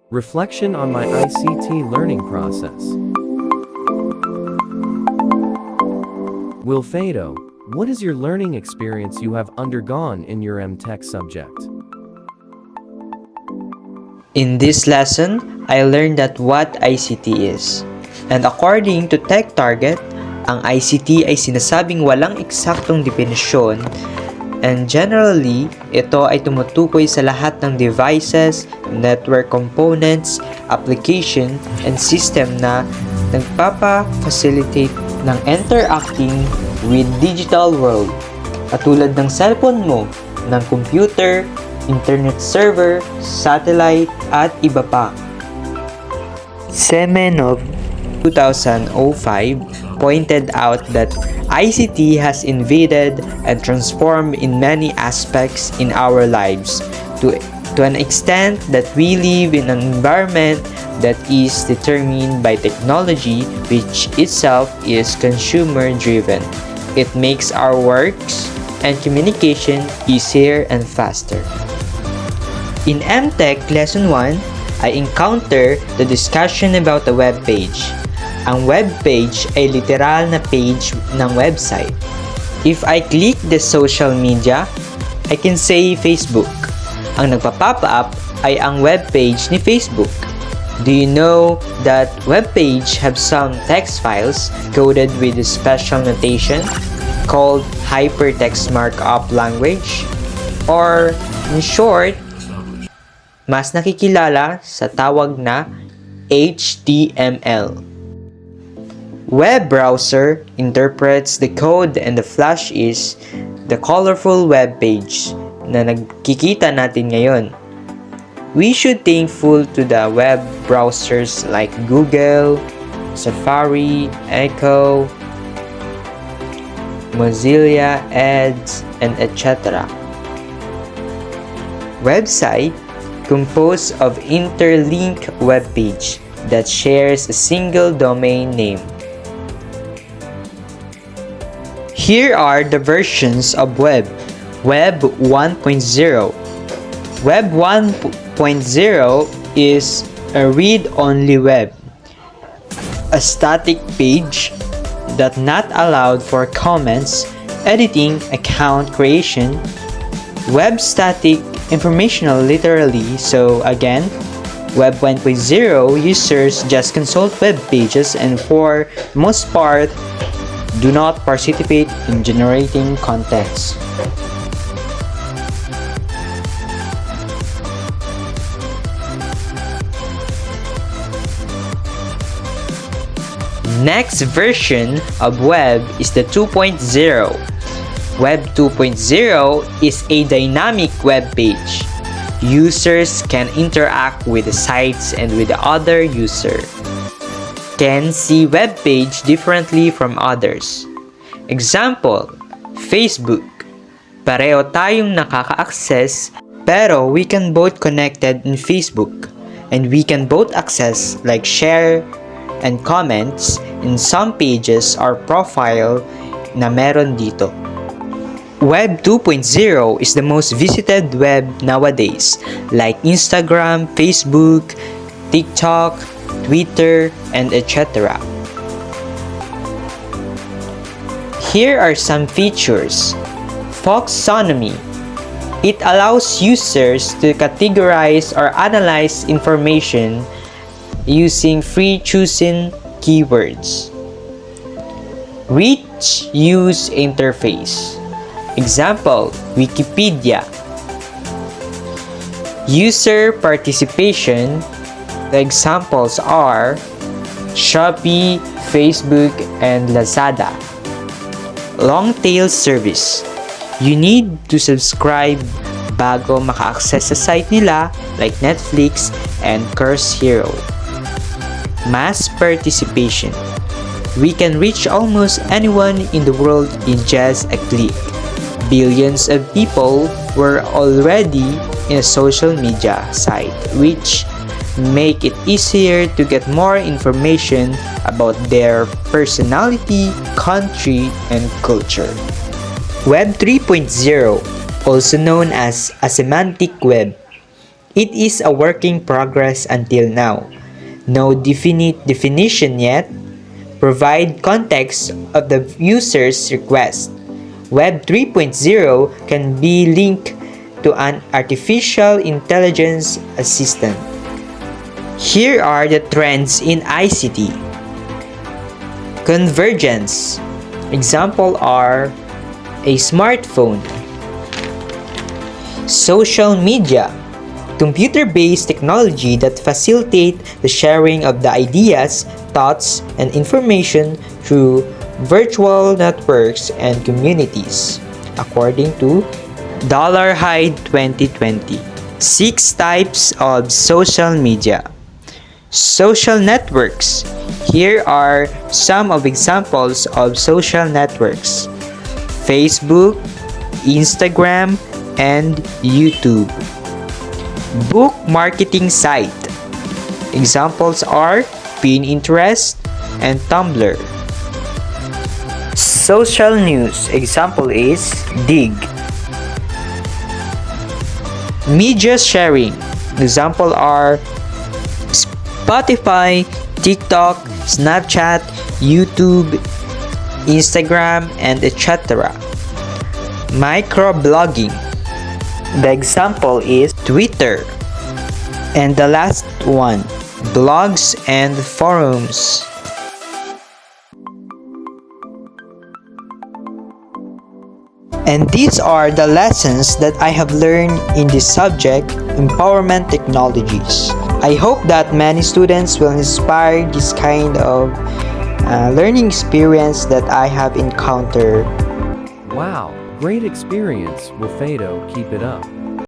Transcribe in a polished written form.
Reflection on my ICT learning process. Wilfredo, what is your learning experience you have undergone in your Emtech subject? In this lesson, I learned that what ICT is. And according to Tech Target, ang ICT ay sinasabing walang eksaktong definisyon, and generally, ito ay tumutukoy sa lahat ng devices, network components, application, and system na nagpapa-facilitate ng interacting with digital world. Katulad ng cellphone mo, ng computer, internet server, satellite, at iba pa. Semenov 2005 pointed out that ICT has invaded and transformed in many aspects in our lives to an extent that we live in an environment that is determined by technology, which itself is consumer driven. It makes our works and communication easier and faster. In Emtech Lesson 1, I encountered the discussion about a web page. Ang web page ay literal na page ng website. If I click the social media, I can say Facebook. Ang nagpa-pop up ay ang web page ni Facebook. Do you know that web page have some text files coded with a special notation called hypertext markup language? Or, in short, mas nakikilala sa tawag na HTML. Web browser interprets the code and the flash is the colorful web page na nagkikita natin ngayon. We should thankful to the web browsers like Google, Safari, Echo, Mozilla, Edge, and etc. Website composed of interlinked web page that shares a single domain name. Here are the versions of web. Web 1.0. Web 1.0 is a read-only web, a static page that not allowed for comments, editing, account creation, web static, informational literally. So again, Web 1.0 users just consult web pages and for most part do not participate in generating contents. Next version of web is the 2.0. Web 2.0 is a dynamic web page. Users can interact with the sites and with the other user. Can see web page differently from others. Example, Facebook. Pareho tayong nakaka-access pero we can both connected in Facebook and we can both access like share and comments in some pages or profile na meron dito. Web 2.0 is the most visited web nowadays like Instagram, Facebook, TikTok, Twitter, and etc. Here are some features. Taxonomy. It allows users to categorize or analyze information using free-choosing keywords. Rich use interface. Example, Wikipedia. User participation. The examples are Shopee, Facebook, and Lazada. Long tail service. You need to subscribe bago maka-access sa site nila like Netflix and Curse Hero. Mass participation. We can reach almost anyone in the world in just a click. Billions of people were already in a social media site, which make it easier to get more information about their personality, country, and culture. Web 3.0, also known as a semantic web. It is a work in progress until now. No definite definition yet. Provide context of the user's request. Web 3.0 can be linked to an artificial intelligence assistant. Here are the trends in ICT. Convergence. Example are a smartphone. Social media. Computer-based technology that facilitate the sharing of the ideas, thoughts, and information through virtual networks and communities, according to Dollarhide 2020. 6 types of social media. Social networks. Here are some of examples of social networks: Facebook, Instagram, and YouTube. Book marketing site. Examples are Pinterest and Tumblr. Social news. Example is Dig. Media sharing. Example are Spotify, TikTok, Snapchat, YouTube, Instagram, and etc. Microblogging. The example is Twitter. And the last one, blogs and forums. And these are the lessons that I have learned in this subject, empowerment technologies. I hope that many students will inspire this kind of learning experience that I have encountered. Wow, great experience, Wilfredo, keep it up.